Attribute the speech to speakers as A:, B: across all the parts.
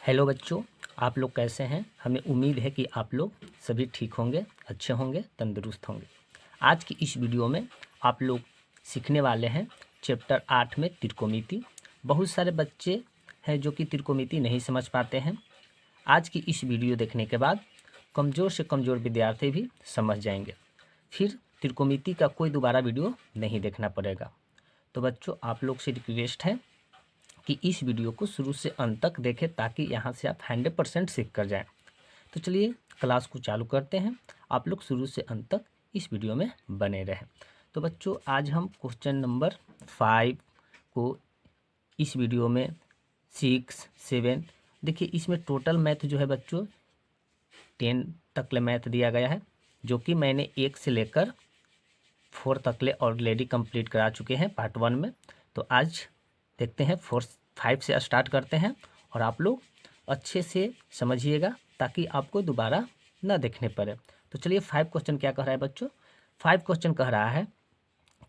A: Hello बच्चों, आप लोग कैसे हैं। हमें उम्मीद है कि आप लोग सभी ठीक होंगे, अच्छे होंगे, तंदुरुस्त होंगे। आज की इस वीडियो में आप लोग सीखने वाले हैं चैप्टर 8 में त्रिकोणमिति। बहुत सारे बच्चे हैं जो कि त्रिकोणमिति नहीं समझ पाते हैं। आज की इस वीडियो देखने के बाद कमज़ोर से कमज़ोर विद्यार्थी भी समझ जाएंगे, फिर त्रिकोणमिति का कोई दोबारा वीडियो नहीं देखना पड़ेगा। तो बच्चों, आप लोग से रिक्वेस्ट है कि इस वीडियो को शुरू से अंत तक देखें ताकि यहाँ से आप 100% सीख कर जाएं। तो चलिए क्लास को चालू करते हैं। आप लोग शुरू से अंत तक इस वीडियो में बने रहें। तो बच्चों, आज हम क्वेश्चन नंबर 5 को इस वीडियो में 6, 7 देखिए, इसमें टोटल मैथ जो है बच्चों 10 तक ले मैथ दिया गया है, जो कि मैंने 1 से लेकर 4 तक ले ऑलरेडी कंप्लीट करा चुके हैं पार्ट 1 में। तो आज देखते हैं 5 से स्टार्ट करते हैं और आप लोग अच्छे से समझिएगा ताकि आपको दोबारा ना देखने पड़े। तो चलिए 5 क्वेश्चन क्या कह रहा है बच्चों। 5 क्वेश्चन कह रहा है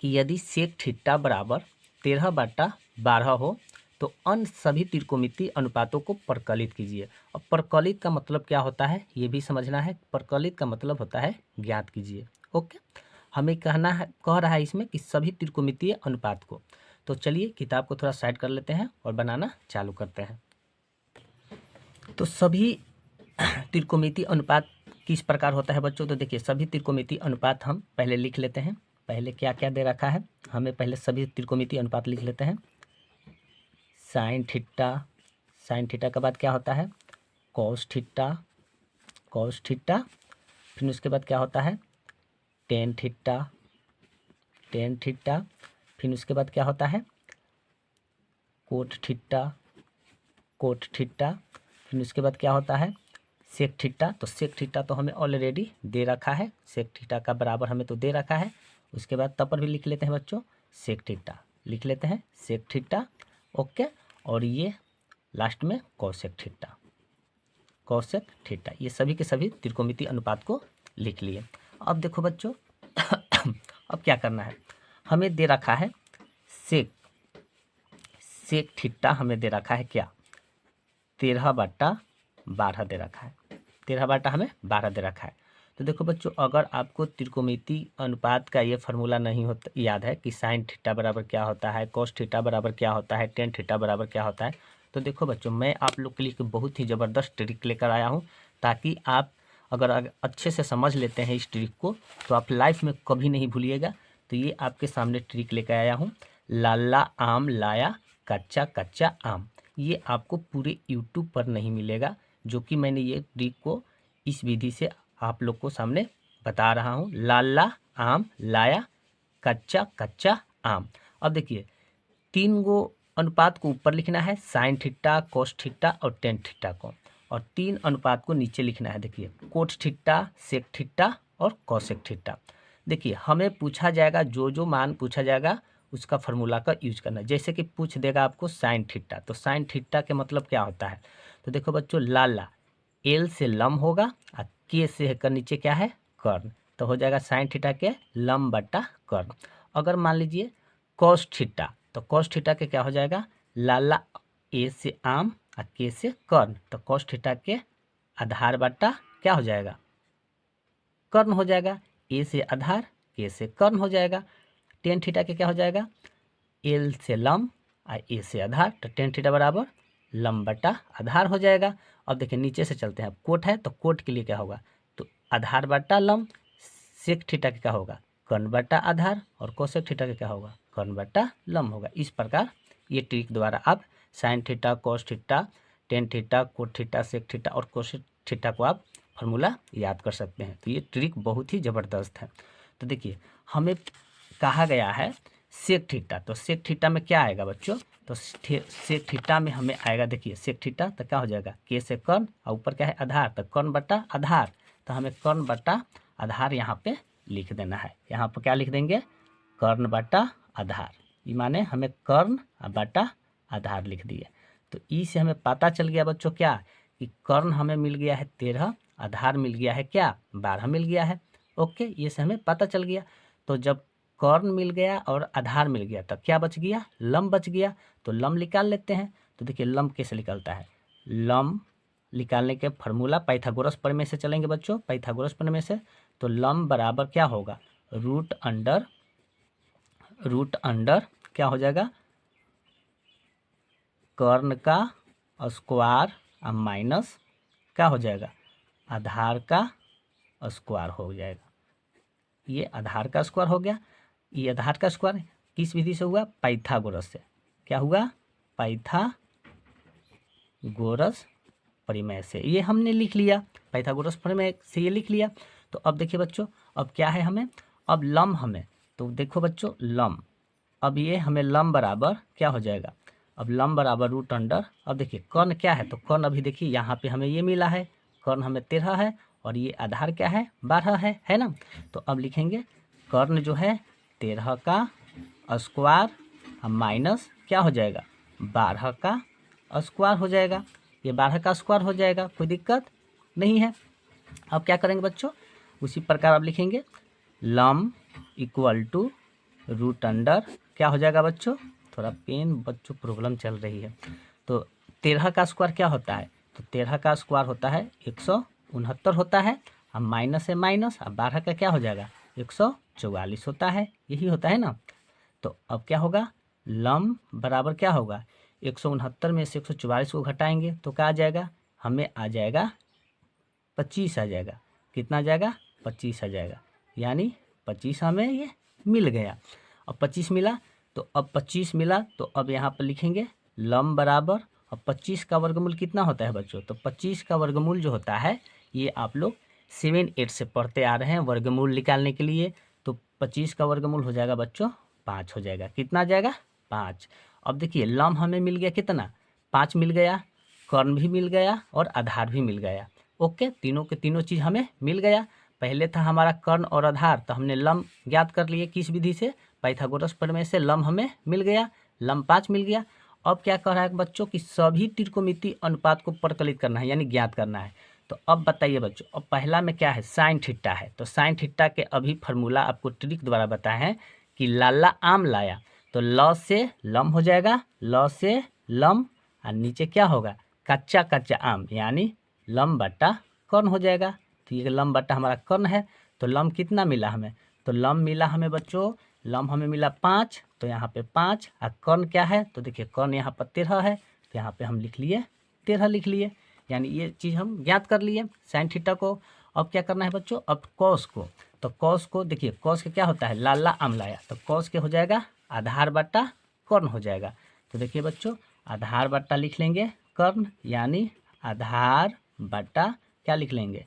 A: कि यदि सेक थीटा बराबर 13/12 हो तो अन्य सभी त्रिकोणमितीय अनुपातों को परकलित कीजिए। अब परकलित का मतलब क्या होता है ये भी समझना है। परकलित का मतलब होता है ज्ञात कीजिए। ओके, हमें कहना है, कह रहा है इसमें कि सभी त्रिकोणमितीय अनुपात को। तो चलिए किताब को थोड़ा साइड कर लेते हैं और बनाना चालू करते हैं। तो सभी त्रिकोणमितीय अनुपात किस प्रकार होता है बच्चों। तो देखिए, सभी त्रिकोणमितीय अनुपात हम पहले लिख लेते हैं। पहले क्या क्या दे रखा है, हमें पहले सभी त्रिकोणमितीय अनुपात लिख लेते हैं। साइन थीटा के बाद क्या होता है कॉस थीटा, फिर उसके बाद क्या होता है टेन थीटा, फिर उसके बाद क्या होता है कोट थीटा, फिर उसके बाद क्या होता है सेक थीटा। तो सेक थीटा तो हमें ऑलरेडी दे रखा है, सेक थीटा का बराबर हमें तो दे रखा है। उसके बाद तब पर भी लिख लेते हैं बच्चों सेक थीटा, लिख लेते हैं सेक थीटा। ओके, और ये लास्ट में कॉसेक थीटा, ये सभी के सभी त्रिकोणमितीय अनुपात को लिख लिए। अब देखो बच्चों अब क्या करना है, हमें दे रखा है सेक थीटा, हमें दे रखा है क्या 13/12 दे रखा है। 13/12 हमें 12 दे रखा है। तो देखो बच्चों, अगर आपको त्रिकोणमितीय अनुपात का ये फार्मूला नहीं होता, याद है कि साइन थीटा बराबर क्या होता है, कॉस थीटा बराबर क्या होता है, टेन थीटा बराबर क्या होता है। तो देखो बच्चों, मैं आप लोग के लिए बहुत ही ज़बरदस्त ट्रिक लेकर आया हूँ ताकि आप अगर अच्छे से समझ लेते हैं इस ट्रिक को तो आप लाइफ में कभी नहीं भूलिएगा। तो ये आपके सामने ट्रिक लेकर आया हूँ। लाला आम लाया कच्चा आम, ये आपको पूरे यूट्यूब पर नहीं मिलेगा, जो कि मैंने ये ट्रिक को इस विधि से आप लोग को सामने बता रहा हूँ। लाला आम लाया कच्चा आम। अब देखिए 3 गो अनुपात को ऊपर लिखना है, साइन थीटा, कोस थीटा और टेन थीटा को, और 3 अनुपात को नीचे लिखना है। देखिए कोट थीटा, सेक थीटा और कोसेक थीटा। देखिए हमें पूछा जाएगा, जो मान पूछा जाएगा उसका फार्मूला का यूज करना। जैसे कि पूछ देगा आपको साइन थीटा, तो साइन थीटा के मतलब क्या होता है। तो देखो बच्चों, लाला एल से लम होगा और के से कर नीचे क्या है कर्ण, तो हो जाएगा साइन थीटा के लम बटा कर्ण। अगर मान लीजिए कॉस थीटा, तो कॉस थीटा के क्या हो जाएगा लाला ए से आम और के से कर्ण, तो कॉस थीटा के आधार बटा क्या हो जाएगा कर्ण हो जाएगा। ए से आधार, के से कर्ण हो जाएगा। टेन थीटा के क्या हो जाएगा एल से लम और ए से आधार, तो टेन थीटा बराबर लम बटा आधार हो जाएगा। अब देखिए नीचे से चलते हैं, कोट है तो कोट के लिए क्या होगा तो आधार बटा लम, सेक थीटा का क्या होगा कर्ण बटा आधार, और कोसेक थीटा का क्या होगा कर्ण बटा लम होगा। इस प्रकार ये ट्रिक द्वारा आप sine theta, cos theta, tan theta, cot theta, sec theta और कोसेक थीटा को आप फार्मूला याद कर सकते हैं। तो ये ट्रिक बहुत ही ज़बरदस्त है। तो देखिए हमें कहा गया है सेक थीटा, तो सेक थीटा में क्या आएगा बच्चों, तो सेक थीटा में हमें आएगा, देखिए सेक थीटा तो क्या हो जाएगा के से कर्ण और ऊपर क्या है आधार, तो कर्ण बटा आधार, तो हमें कर्ण बटा आधार यहाँ पे लिख देना है। यहाँ पर क्या लिख देंगे कर्ण बटा आधार, ये माने हमें कर्ण बटा आधार लिख दिए। तो ई से हमें पता चल गया बच्चों क्या कि कर्ण हमें मिल गया है 13, आधार मिल गया है क्या 12 मिल गया है। ओके, ये से हमें पता चल गया। तो जब कर्ण मिल गया और आधार मिल गया तब क्या बच गया लम बच गया, तो लम निकाल लेते हैं। तो देखिए लम कैसे निकलता है, लम निकालने के फार्मूला पाइथागोरस प्रमेय से चलेंगे बच्चों, पाइथागोरस प्रमेय से। तो लंब बराबर क्या होगा, रूट अंडर क्या हो जाएगा, कर्ण का स्क्वायर और माइनस क्या हो जाएगा, आधार का स्क्वायर हो जाएगा। ये आधार का स्क्वायर हो गया, ये आधार का स्क्वायर किस विधि से हुआ, पाइथागोरस से। क्या हुआ, पाइथागोरस प्रमेय से। ये हमने लिख लिया, पाइथागोरस प्रमेय से ये लिख लिया। तो अब देखिए बच्चों, अब क्या है हमें, अब लंब हमें, तो देखो बच्चों लंब, अब ये हमें लंब बराबर क्या हो जाएगा, अब लंब बराबर रूट अंडर, अब देखिए कर्ण क्या है, तो कर्ण अभी देखिए यहाँ पे हमें ये मिला है, कर्ण हमें 13 है और ये आधार क्या है 12 है ना। तो अब लिखेंगे कर्ण जो है 13 का स्क्वायर माइनस क्या हो जाएगा, 12 का स्क्वायर हो जाएगा। ये 12 का स्क्वायर हो जाएगा, कोई दिक्कत नहीं है। अब क्या करेंगे बच्चों, उसी प्रकार आप लिखेंगे लंब इक्वल टू रूट अंडर क्या हो जाएगा बच्चों, थोड़ा पेन बच्चों प्रॉब्लम चल रही है। तो 13 का स्क्वायर क्या होता है, तो 13 का स्क्वायर होता है 169 होता है, अब माइनस है माइनस, अब 12 का क्या हो जाएगा 144 होता है, यही होता है ना। तो अब क्या होगा, लंब बराबर क्या होगा, 169 में से 144 को घटाएंगे तो क्या आ जाएगा, हमें आ जाएगा 25 आ जाएगा। कितना आ जाएगा, 25 आ जाएगा, यानी 25 हमें ये मिल गया। अब 25 मिला, तो अब 25 मिला तो अब यहाँ पर लिखेंगे लंब बराबर, अब 25 का वर्गमूल कितना होता है बच्चों, तो 25 का वर्गमूल जो होता है ये आप लोग 7-8 से पढ़ते आ रहे हैं वर्गमूल निकालने के लिए। तो 25 का वर्गमूल हो जाएगा बच्चों 5 हो जाएगा। कितना आ जाएगा 5। अब देखिए लंब हमें मिल गया कितना, 5 मिल गया, कर्ण भी मिल गया और आधार भी मिल गया। ओके, तीनों के तीनों चीज़ हमें मिल गया। पहले था हमारा कर्ण और आधार, तो हमने लंब ज्ञात कर लिए किस विधि से, पाइथागोरस प्रमेय से। लंब हमें मिल गया, लंब 5 मिल गया। अब क्या कह रहा है बच्चों कि सभी त्रिकोणमितीय अनुपात को प्रकलित करना है, यानी ज्ञात करना है। तो अब बताइए बच्चों, अब पहला में क्या है, साइन थीटा है। तो साइन थीटा के अभी फार्मूला आपको ट्रिक द्वारा बताए हैं कि लाला आम लाया, तो ल से लम हो जाएगा, ल से लम, और नीचे क्या होगा, कच्चा कच्चा आम, यानी लम बटा कर्ण हो जाएगा। तो ये लम बटा हमारा कर्ण है। तो लम कितना मिला हमें, तो लम मिला हमें बच्चों, लम हमें मिला 5, तो यहाँ पे 5, और कर्ण क्या है, तो देखिए कर्ण यहाँ पर 13 है, तो यहाँ पे हम लिख लिए 13 लिख लिए, यानी ये चीज़ हम ज्ञात कर लिए साइन थीटा को। अब क्या करना है बच्चों, अब कॉस को, तो कॉस को देखिए, कॉस के क्या होता है, लाला आम लाया, तो कॉस के हो जाएगा आधार बटा कर्ण हो जाएगा। तो देखिए बच्चों, आधार बटा लिख लेंगे कर्ण, यानी आधार बटा क्या लिख लेंगे,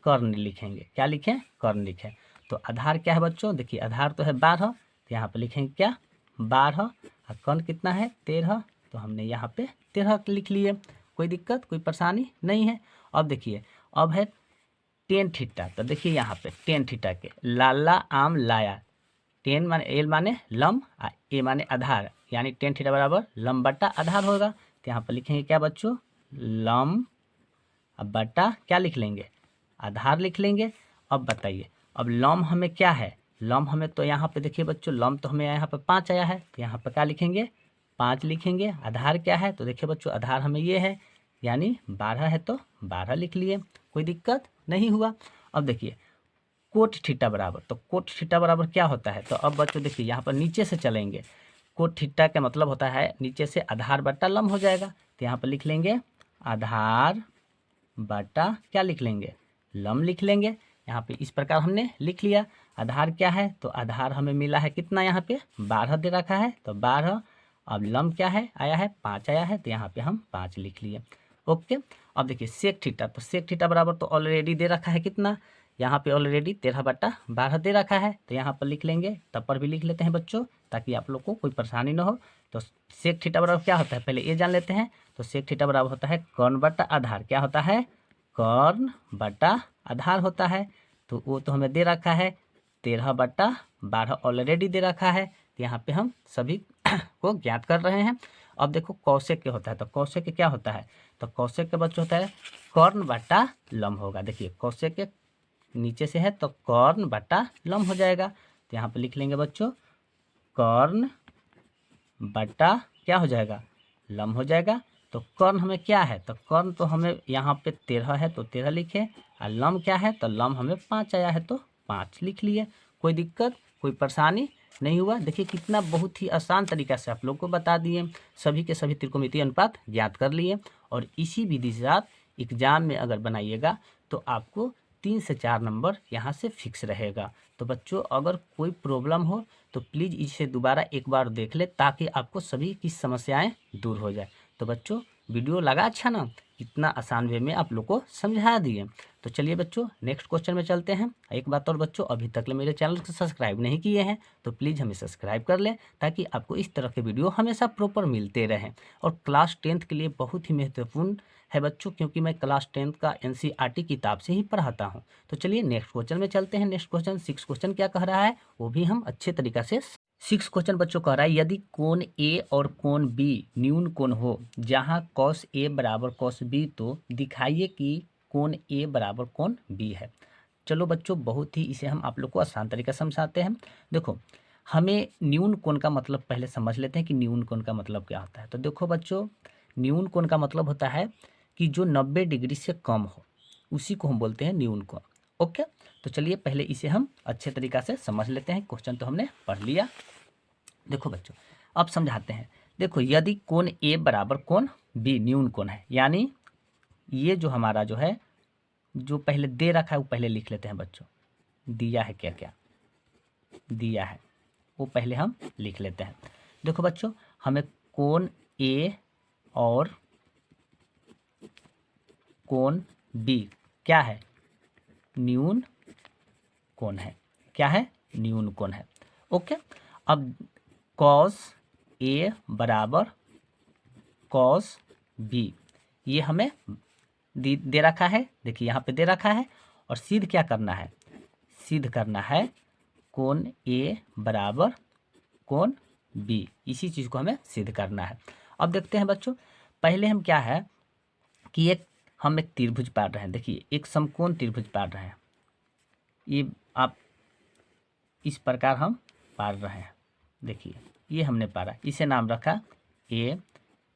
A: कर्ण लिखेंगे। क्या लिखें, कर्ण लिखें। तो आधार क्या है बच्चों, देखिए आधार तो है 12, तो यहाँ पे लिखेंगे क्या 12, और कर्ण कितना है 13, तो हमने यहाँ पे 13 लिख लिए। कोई दिक्कत कोई परेशानी नहीं है। अब देखिए, अब है टेन थीटा, तो देखिए यहाँ पे टेन थीटा के लाला आम लाया, टेन माने एल माने लम, ए माने आधार, यानी टेन थीटा बराबर लम बटा आधार होगा। तो यहाँ पर लिखेंगे क्या बच्चों, लम बटा क्या लिख लेंगे, आधार लिख लेंगे। अब बताइए, अब लम हमें क्या है, लम हमें तो यहाँ पे देखिए बच्चों, लम तो हमें यहाँ पे 5 आया है, तो यहाँ पर क्या लिखेंगे 5 लिखेंगे। आधार क्या है, तो देखिए बच्चों आधार हमें ये है, यानी 12 है, तो 12 लिख लिए, कोई दिक्कत नहीं हुआ। अब देखिए कोट थीटा बराबर, तो कोट थीटा बराबर क्या होता है, तो अब बच्चों देखिए यहाँ पर नीचे से चलेंगे, कोट थीटा का मतलब होता है नीचे से आधार बटा लम हो जाएगा। तो यहाँ पर लिख लेंगे आधार बटा क्या लिख लेंगे, लम लिख लेंगे। यहाँ पे इस प्रकार हमने लिख लिया। आधार क्या है, तो आधार हमें मिला है कितना, यहाँ पे 12 दे रखा है, तो 12। अब लम क्या है, आया है 5 आया है, तो यहाँ पे हम 5 लिख लिए। ओके, अब देखिए सेक थीटा, तो सेक थीटा बराबर तो ऑलरेडी दे रखा है कितना, यहाँ पे ऑलरेडी 13/12 दे रखा है, तो यहाँ पर लिख लेंगे, तब पर भी लिख लेते हैं बच्चों, ताकि आप लोग को कोई परेशानी ना हो। तो सेक थीटा बराबर क्या होता है, पहले ये जान लेते हैं। तो सेक थीटा बराबर होता है कर्ण बटा आधार, क्या होता है, कर्ण बटा आधार होता है। तो वो तो हमें दे रखा है 13/12 ऑलरेडी दे रखा है, तो यहाँ पे हम सभी को ज्ञात कर रहे हैं। अब देखो कौशिक के होता है, तो कौशिक के क्या होता है, तो कौशिक के बच्चों होता है कर्ण बटा लम होगा। देखिए कौशिक के नीचे से है, तो कर्ण बटा लम हो जाएगा। तो यहाँ पे लिख लेंगे बच्चों कर्ण बटा क्या हो जाएगा, लम हो जाएगा। तो कर्ण हमें क्या है, तो कर्ण तो हमें यहाँ पे 13 है तो 13 लिखे, और लम क्या है, तो लम हमें 5 आया है तो 5 लिख लिए। कोई दिक्कत, कोई परेशानी नहीं हुआ। देखिए कितना बहुत ही आसान तरीका से आप लोग को बता दिए, सभी के सभी त्रिकोणमितीय अनुपात ज्ञात कर लिए। और इसी विधि से आप एग्जाम में अगर बनाइएगा तो आपको 3 से 4 नंबर यहाँ से फिक्स रहेगा। तो बच्चों अगर कोई प्रॉब्लम हो तो प्लीज़ इसे दोबारा एक बार देख ले, ताकि आपको सभी की समस्याएं दूर हो जाए। तो बच्चों वीडियो लगा अच्छा ना, इतना आसान वे में आप लोग को समझा दिए। तो चलिए बच्चों नेक्स्ट क्वेश्चन में चलते हैं। एक बात और बच्चों, अभी तक मेरे चैनल को सब्सक्राइब नहीं किए हैं तो प्लीज़ हमें सब्सक्राइब कर लें, ताकि आपको इस तरह के वीडियो हमेशा प्रॉपर मिलते रहें। और क्लास 10th के लिए बहुत ही महत्वपूर्ण है बच्चों, क्योंकि मैं क्लास 10th का NCERT किताब से ही पढ़ाता हूँ। तो चलिए नेक्स्ट क्वेश्चन में चलते हैं। नेक्स्ट क्वेश्चन 6 क्वेश्चन क्या कह रहा है वो भी हम अच्छे तरीका से। 6 क्वेश्चन बच्चों कह रहा है, यदि कोण ए और कोण बी न्यून कोण हो जहाँ cos A बराबर cos B, तो दिखाइए कि कोण ए बराबर कोण बी है। चलो बच्चों बहुत ही इसे हम आप लोग को आसान तरीका समझाते हैं। देखो हमें न्यून कोण का मतलब पहले समझ लेते हैं कि न्यून कोण का मतलब क्या होता है। तो देखो बच्चों न्यून कोण का मतलब होता है कि जो 90 डिग्री से कम हो, उसी को हम बोलते हैं न्यून कोण। ओके, तो चलिए पहले इसे हम अच्छे तरीका से समझ लेते हैं। क्वेश्चन तो हमने पढ़ लिया। देखो बच्चों अब समझाते हैं। देखो यदि कोण ए बराबर कोण बी न्यून कोण है, यानी ये जो हमारा जो है, जो पहले दे रखा है वो पहले लिख लेते हैं बच्चों। दिया है क्या क्या दिया है वो पहले हम लिख लेते हैं। देखो बच्चों हमें कोण ए और कोण बी क्या है, न्यून कोण है। क्या है, न्यून कोण है। ओके, अब cos A बराबर cos B ये हमें दे रखा है। देखिए यहाँ पे दे रखा है, और सिद्ध क्या करना है, सिद्ध करना है कोण A बराबर कोण B, इसी चीज़ को हमें सिद्ध करना है। अब देखते हैं बच्चों, पहले हम क्या है कि हम एक त्रिभुज पाड़ रहे हैं। देखिए एक समकोण त्रिभुज पाड़ रहे हैं, ये आप इस प्रकार हम पाड़ रहे हैं। देखिए ये हमने पारा, इसे नाम रखा A,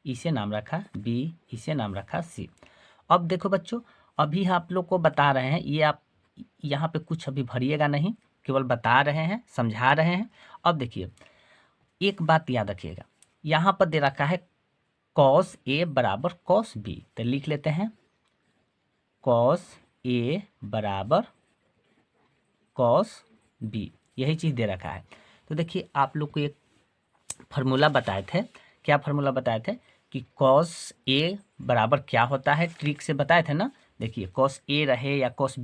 A: इसे नाम रखा B, इसे नाम रखा C। अब देखो बच्चों अभी आप लोग को बता रहे हैं, ये आप यहाँ पे कुछ अभी भरिएगा नहीं, केवल बता रहे हैं, समझा रहे हैं। अब देखिए एक बात याद रखिएगा, यहाँ पर दे रखा है cos A बराबर cos B, तो लिख लेते हैं cos A बराबर cos B, यही चीज़ दे रखा है। तो देखिए आप लोग को एक फार्मूला बताए थे, क्या फार्मूला बताए थे कि cos A बराबर क्या होता है, ट्रिक से बताए थे ना। देखिए cos A रहे या cos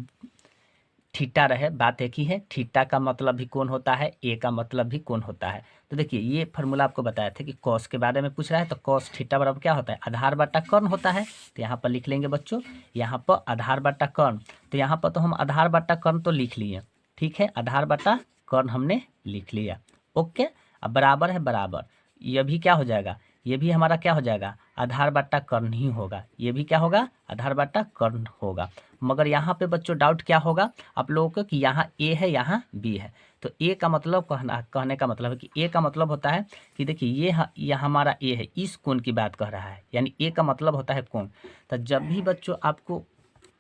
A: थीटा रहे, बात एक ही है। थीटा का मतलब भी कौन होता है, A का मतलब भी कौन होता है। तो देखिए ये फार्मूला आपको बताया था कि cos के बारे में पूछ रहा है, तो cos थीटा बराबर क्या होता है, आधार बटा कर्ण होता है। तो यहाँ पर लिख लेंगे बच्चों, यहाँ पर आधार बटा कर्ण। तो यहाँ पर तो हम आधार बटा कर्ण तो लिख लिए, ठीक है, आधार बटा कर्ण हमने लिख लिया। ओके, अब बराबर है बराबर, ये भी क्या हो जाएगा, ये भी हमारा क्या हो जाएगा, आधार बट्टा कर्ण ही होगा। ये भी क्या होगा, आधार बट्टा कर्ण होगा। मगर यहाँ पे बच्चों डाउट क्या होगा आप लोगों को कि यहाँ A है यहाँ B है। तो A का मतलब कहने का मतलब है कि A का मतलब होता है कि देखिए ये हमारा A है, इस कोण की बात कह रहा है, यानी A का मतलब होता है कोण। तो जब भी बच्चों आपको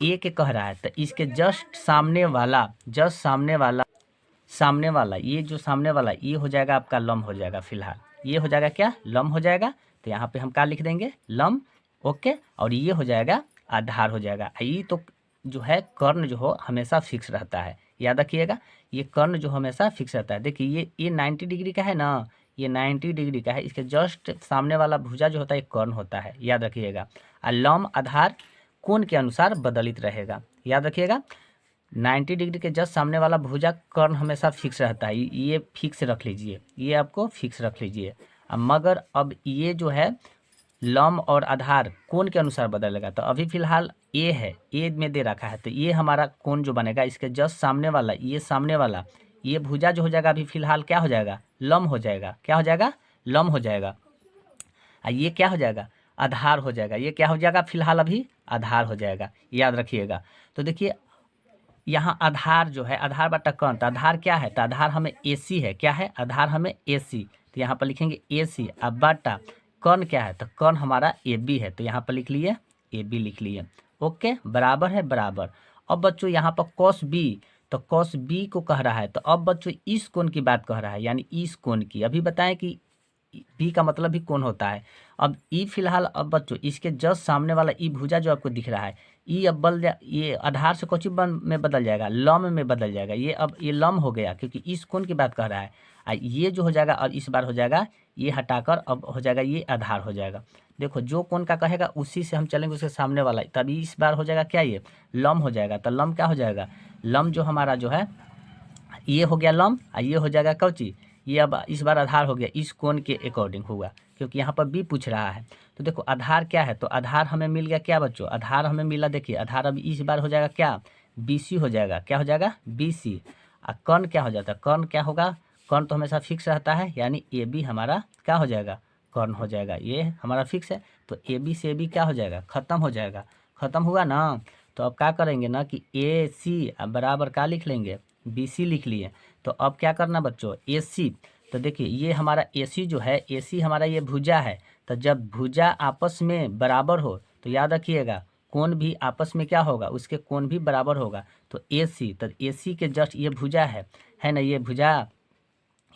A: A के कह रहा है तो इसके जस्ट सामने वाला ये जो सामने वाला ये हो जाएगा आपका लम हो जाएगा। फिलहाल ये हो जाएगा क्या, लम हो जाएगा। तो यहाँ पे हम क्या लिख देंगे, लम। ओके, और ये हो जाएगा आधार हो जाएगा। ये तो जो है कर्ण जो हो हमेशा फिक्स रहता है, याद रखिएगा, ये कर्ण जो हमेशा फिक्स रहता है। देखिए ये 90 डिग्री का है ना, ये 90 डिग्री का है, इसके जस्ट सामने वाला भुजा जो होता है कर्ण होता है, याद रखिएगा। और लम आधार कोण के अनुसार बदलित रहेगा, याद रखिएगा। 90 डिग्री के जस्ट सामने वाला भुजा कर्ण हमेशा फिक्स रहता है, ये फिक्स रख लीजिए, ये आपको फिक्स रख लीजिए। मगर अब ये जो है लम और आधार कोण के अनुसार बदलेगा। तो अभी फिलहाल ए है, ए में दे रखा है, तो ये हमारा कोण जो बनेगा इसके जस्ट सामने वाला ये भुजा जो हो जाएगा अभी फिलहाल क्या हो जाएगा, लम हो जाएगा। क्या हो जाएगा, लम हो जाएगा। ये क्या हो जाएगा, आधार हो जाएगा। ये क्या हो जाएगा, फिलहाल अभी आधार हो जाएगा, याद रखिएगा। तो देखिए यहाँ आधार जो है आधार बटा कर्ण, तो आधार क्या है, तो आधार हमें AC है, क्या है, आधार हमें AC। तो यहाँ पर लिखेंगे AC अब बटा कर्ण क्या है, तो कर्ण हमारा ए बी है, तो यहाँ पर लिख लिए ए बी लिख लिए। ओके, बराबर है बराबर। अब बच्चों यहाँ पर कॉस बी, तो कॉस बी को कह रहा है, तो अब बच्चों इस कोण की बात कह रहा है, यानी इस कोण की। अभी बताएं कि बी का मतलब भी कोण होता है। अब ई फिलहाल, अब बच्चों इसके जस्ट सामने वाला ई भुजा जो आपको दिख रहा है, ई अब ये आधार से कौची में बदल जाएगा, लम में बदल जाएगा। ये अब ये लम हो गया, क्योंकि इस कोण की बात कह रहा है। ये जो हो जाएगा, अब इस बार हो जाएगा ये हटाकर अब हो जाएगा ये आधार हो जाएगा। देखो जो कोण का कहेगा उसी से हम चलेंगे, उसके सामने वाला, तभी इस बार हो जाएगा क्या, ये लम हो जाएगा। तो लम क्या हो जाएगा, लम जो हमारा जो है ये हो गया लम, ये हो जाएगा कौची, ये अब इस बार आधार हो गया, इस कोण के अकॉर्डिंग हुआ, क्योंकि यहाँ पर बी पूछ रहा है। तो देखो आधार क्या है, तो आधार हमें मिल गया क्या बच्चों, आधार हमें मिला, देखिए आधार अब इस बार हो जाएगा क्या, बी सी हो जाएगा, क्या हो जाएगा बी सी। और कर्ण क्या हो जाता है, कर्ण क्या होगा, कर्ण तो हमेशा फिक्स रहता है, यानी ए बी हमारा क्या हो जाएगा, कर्ण हो जाएगा, ये हमारा फिक्स है। तो ए बी से ए बी क्या हो जाएगा, खत्म हो जाएगा, खत्म हुआ ना। तो अब क्या करेंगे ना कि ए सी बराबर क्या लिख लेंगे, बी सी लिख लिए। तो अब क्या करना बच्चों, ए सी, तो देखिए ये हमारा ए सी जो है, ए सी हमारा ये भुजा है। तो जब भुजा आपस में बराबर हो तो याद रखिएगा कोण भी आपस में क्या होगा, उसके कोण भी बराबर होगा। तो ए सी, तो ए सी के जस्ट ये भुजा है ना, ये भुजा,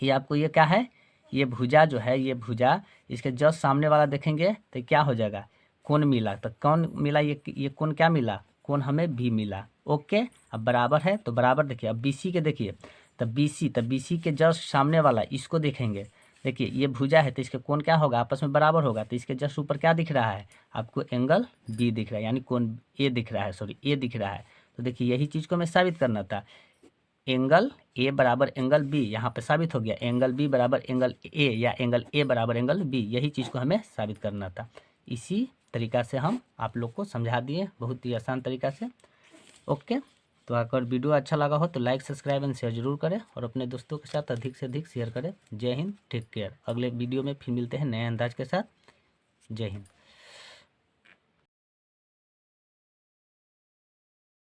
A: ये आपको ये क्या है, ये भुजा जो है, ये भुजा इसके जस्ट सामने वाला देखेंगे तो क्या हो जाएगा, कोण मिला। तो कौन मिला, ये कोण क्या मिला, कोण हमें भी मिला। ओके, अब बराबर है तो बराबर, देखिए अब बी सी के देखिए, तब बी सी के जस्ट सामने वाला इसको देखेंगे, देखिए ये भुजा है तो इसके कोण क्या होगा, आपस में बराबर होगा। तो इसके जस्ट ऊपर क्या दिख रहा है आपको, एंगल बी दिख रहा है, यानी कोण ए दिख रहा है, सॉरी ए दिख रहा है। तो देखिए यही चीज़ को हमें साबित करना था, एंगल ए बराबर एंगल बी, यहाँ पे साबित हो गया एंगल बी बराबर एंगल ए, या एंगल ए बराबर एंगल बी, यही चीज़ को हमें साबित करना था। इसी तरीका से हम आप लोग को समझा दिए, बहुत ही आसान तरीका से। ओके, तो अगर वीडियो अच्छा लगा हो तो लाइक सब्सक्राइब एंड शेयर जरूर करें, और अपने दोस्तों के साथ अधिक से अधिक शेयर करें। जय हिंद, टेक केयर। अगले वीडियो में फिर मिलते हैं नए अंदाज के साथ। जय हिंद।